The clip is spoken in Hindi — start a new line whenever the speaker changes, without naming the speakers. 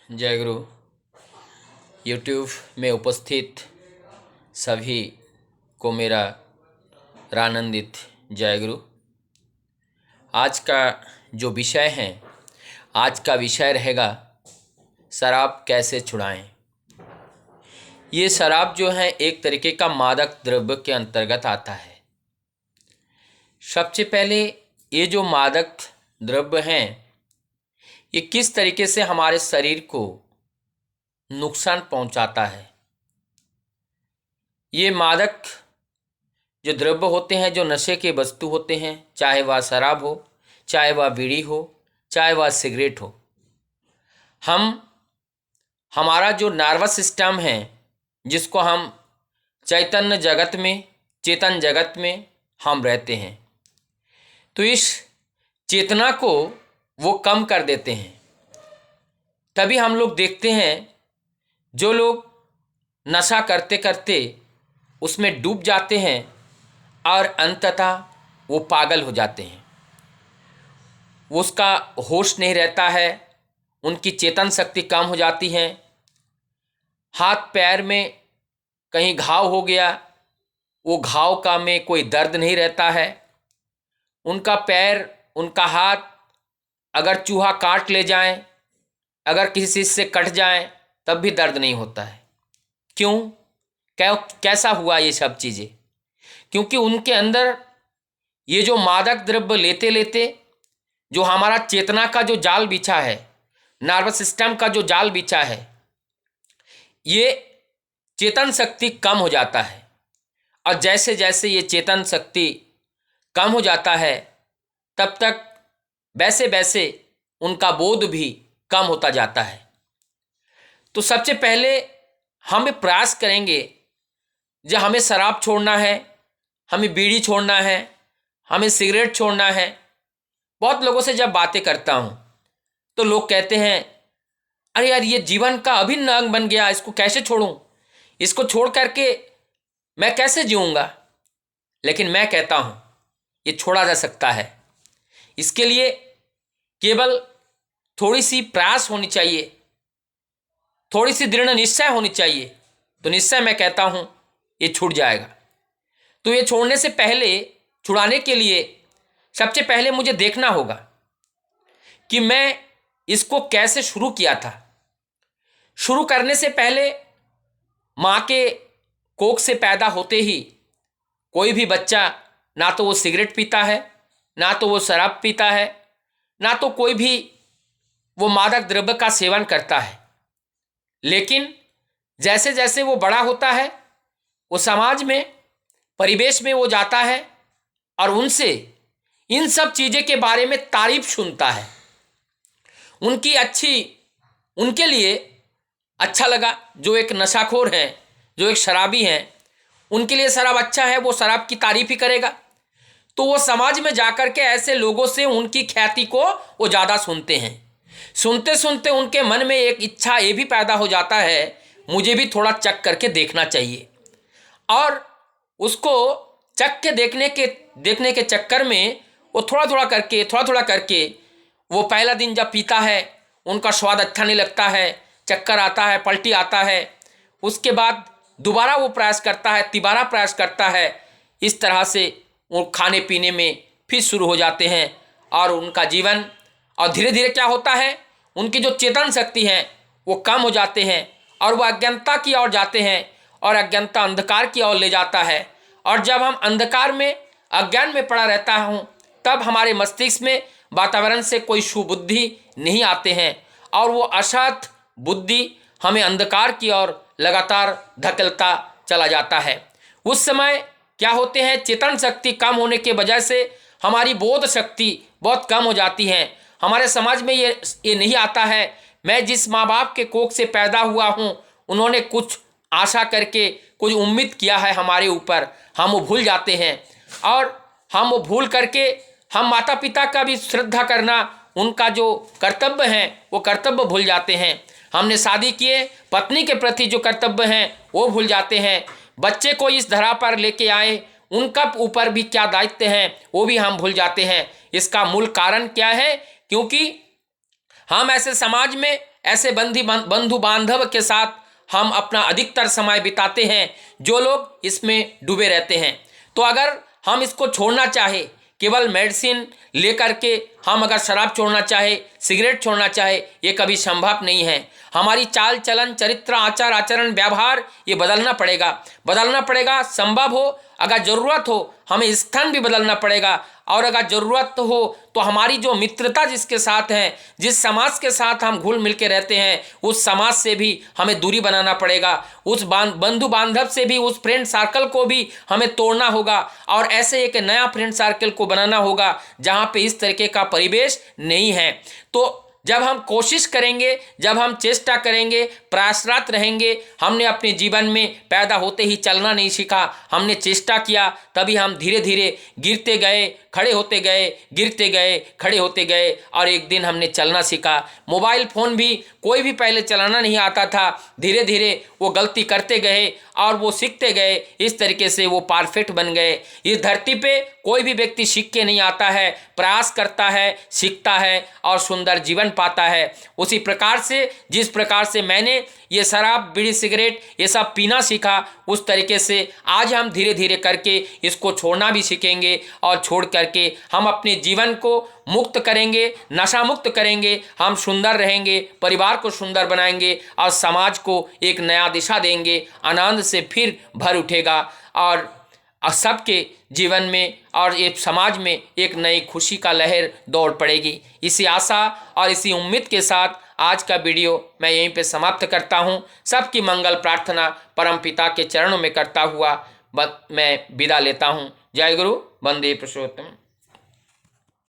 जय गुरु। यूट्यूब में उपस्थित सभी को मेरा रानंदित जय गुरु। आज का जो विषय है, आज का विषय रहेगा शराब कैसे छुड़ाएं। ये शराब जो है एक तरीके का मादक द्रव्य के अंतर्गत आता है। सबसे पहले ये जो मादक द्रव्य हैं, ये किस तरीके से हमारे शरीर को नुकसान पहुंचाता है। ये मादक जो द्रव्य होते हैं, जो नशे के वस्तु होते हैं, चाहे वह शराब हो, चाहे वह बीड़ी हो, चाहे वह सिगरेट हो, हमारा जो नर्वस सिस्टम है, जिसको हम चैतन्य जगत में, चेतन जगत में हम रहते हैं, तो इस चेतना को वो कम कर देते हैं। तभी हम लोग देखते हैं जो लोग नशा करते करते उसमें डूब जाते हैं और अंततः वो पागल हो जाते हैं। उसका होश नहीं रहता है, उनकी चेतन शक्ति कम हो जाती है। हाथ पैर में कहीं घाव हो गया, वो घाव का में कोई दर्द नहीं रहता है। उनका पैर, उनका हाथ अगर चूहा काट ले जाए, अगर किसी चीज़ से कट जाए, तब भी दर्द नहीं होता है। क्यों? कैसा हुआ ये सब चीज़ें? क्योंकि उनके अंदर ये जो मादक द्रव्य लेते लेते जो हमारा चेतना का जो जाल बिछा है, नर्वस सिस्टम का जो जाल बिछा है, ये चेतन शक्ति कम हो जाता है। और जैसे जैसे ये चेतन शक्ति कम हो जाता है, तब तक वैसे वैसे उनका बोध भी कम होता जाता है। तो सबसे पहले हम प्रयास करेंगे, जब हमें शराब छोड़ना है, हमें बीड़ी छोड़ना है, हमें सिगरेट छोड़ना है। बहुत लोगों से जब बातें करता हूँ तो लोग कहते हैं, अरे यार, ये जीवन का अभिन्न अंग बन गया, इसको कैसे छोड़ूं? इसको छोड़ करके मैं कैसे जीऊँगा? लेकिन मैं कहता हूँ ये छोड़ा जा सकता है। इसके लिए केवल थोड़ी सी प्रयास होनी चाहिए, थोड़ी सी दृढ़ निश्चय होनी चाहिए, तो निश्चय मैं कहता हूँ ये छूट जाएगा। तो ये छोड़ने से पहले, छुड़ाने के लिए सबसे पहले मुझे देखना होगा कि मैं इसको कैसे शुरू किया था। शुरू करने से पहले माँ के कोख से पैदा होते ही कोई भी बच्चा ना तो वो सिगरेट पीता है, ना तो वो शराब पीता है, ना तो कोई भी वो मादक द्रव्य का सेवन करता है। लेकिन जैसे जैसे वो बड़ा होता है, वो समाज में, परिवेश में वो जाता है और उनसे इन सब चीज़ें के बारे में तारीफ सुनता है। उनके लिए अच्छा लगा। जो एक नशाखोर हैं, जो एक शराबी हैं, उनके लिए शराब अच्छा है, वो शराब की तारीफ ही करेगा। तो वो समाज में जाकर के ऐसे लोगों से उनकी ख्याति को वो ज़्यादा सुनते हैं। सुनते सुनते उनके मन में एक इच्छा ये भी पैदा हो जाता है, मुझे भी थोड़ा चख करके देखना चाहिए। और उसको चख के देखने के चक्कर में वो थोड़ा थोड़ा करके वो पहला दिन जब पीता है, उनका स्वाद अच्छा नहीं लगता है, चक्कर आता है, पलटी आता है। उसके बाद दोबारा वो प्रयास करता है, तिबारा प्रयास करता है। इस तरह से वो खाने पीने में फिर शुरू हो जाते हैं और उनका जीवन, और धीरे धीरे क्या होता है, उनकी जो चेतन शक्ति है वो कम हो जाते हैं और वो अज्ञानता की ओर जाते हैं, और अज्ञानता अंधकार की ओर ले जाता है। और जब हम अंधकार में, अज्ञान में पड़ा रहता हूँ, तब हमारे मस्तिष्क में वातावरण से कोई सुबुद्धि नहीं आते हैं और वो असत बुद्धि हमें अंधकार की ओर लगातार धकेलता चला जाता है। उस समय क्या होते हैं, चेतन शक्ति कम होने के वजह से हमारी बोध शक्ति बहुत कम हो जाती है। हमारे समाज में ये नहीं आता है, मैं जिस माँ बाप के कोख से पैदा हुआ हूँ, उन्होंने कुछ आशा करके कुछ उम्मीद किया है हमारे ऊपर, हम वो भूल जाते हैं। और हम वो भूल करके हम माता पिता का भी श्रद्धा करना, उनका जो कर्तव्य है वो कर्तव्य भूल जाते हैं। हमने शादी किए, पत्नी के प्रति जो कर्तव्य हैं वो भूल जाते हैं। बच्चे को इस धरा पर लेके आए, उनका ऊपर भी क्या दायित्व हैं वो भी हम भूल जाते हैं। इसका मूल कारण क्या है? क्योंकि हम ऐसे समाज में ऐसे बंधु बांधव के साथ हम अपना अधिकतर समय बिताते हैं जो लोग इसमें डूबे रहते हैं। तो अगर हम इसको छोड़ना चाहे, केवल मेडिसिन लेकर के हम अगर शराब छोड़ना चाहे, सिगरेट छोड़ना चाहे, ये कभी संभव नहीं है। हमारी चाल चलन, चरित्र, आचार आचरण, व्यवहार ये बदलना पड़ेगा। संभव हो, अगर ज़रूरत हो, हमें स्थान भी बदलना पड़ेगा। और अगर ज़रूरत हो तो हमारी जो मित्रता जिसके साथ है, जिस समाज के साथ हम घुल मिल के रहते हैं, उस समाज से भी हमें दूरी बनाना पड़ेगा। उस बंधु बांधव से भी, उस फ्रेंड सर्कल को भी हमें तोड़ना होगा और ऐसे एक नया फ्रेंड सर्कल को बनाना होगा जहाँ पे इस तरीके का परिवेश नहीं है। तो जब हम कोशिश करेंगे, जब हम चेष्टा करेंगे, प्रयासरत रहेंगे, हमने अपने जीवन में पैदा होते ही चलना नहीं सीखा, हमने चेष्टा किया, तभी हम धीरे धीरे गिरते गए, खड़े होते गए, गिरते गए, खड़े होते गए और एक दिन हमने चलना सीखा। मोबाइल फ़ोन भी कोई भी पहले चलाना नहीं आता था, धीरे धीरे वो गलती करते गए और वो सीखते गए, इस तरीके से वो परफेक्ट बन गए। इस धरती पे कोई भी व्यक्ति सीख के नहीं आता है, प्रयास करता है, सीखता है और सुंदर जीवन पाता है। उसी प्रकार से जिस प्रकार से मैंने ये शराब, बीड़ी, सिगरेट ये सब पीना सीखा, उस तरीके से आज हम धीरे धीरे करके इसको छोड़ना भी सीखेंगे और छोड़ करके हम अपने जीवन को मुक्त करेंगे, नशा मुक्त करेंगे, हम सुंदर रहेंगे, परिवार को सुंदर बनाएंगे और समाज को एक नया दिशा देंगे। आनंद से फिर भर उठेगा और सबके जीवन में और एक समाज में एक नई खुशी का लहर दौड़ पड़ेगी। इसी आशा और इसी उम्मीद के साथ आज का वीडियो मैं यहीं पे समाप्त करता हूँ। सबकी मंगल प्रार्थना परम पिता के चरणों में करता हुआ मैं विदा लेता हूँ। जय गुरु, वंदे पुरुषोत्तम।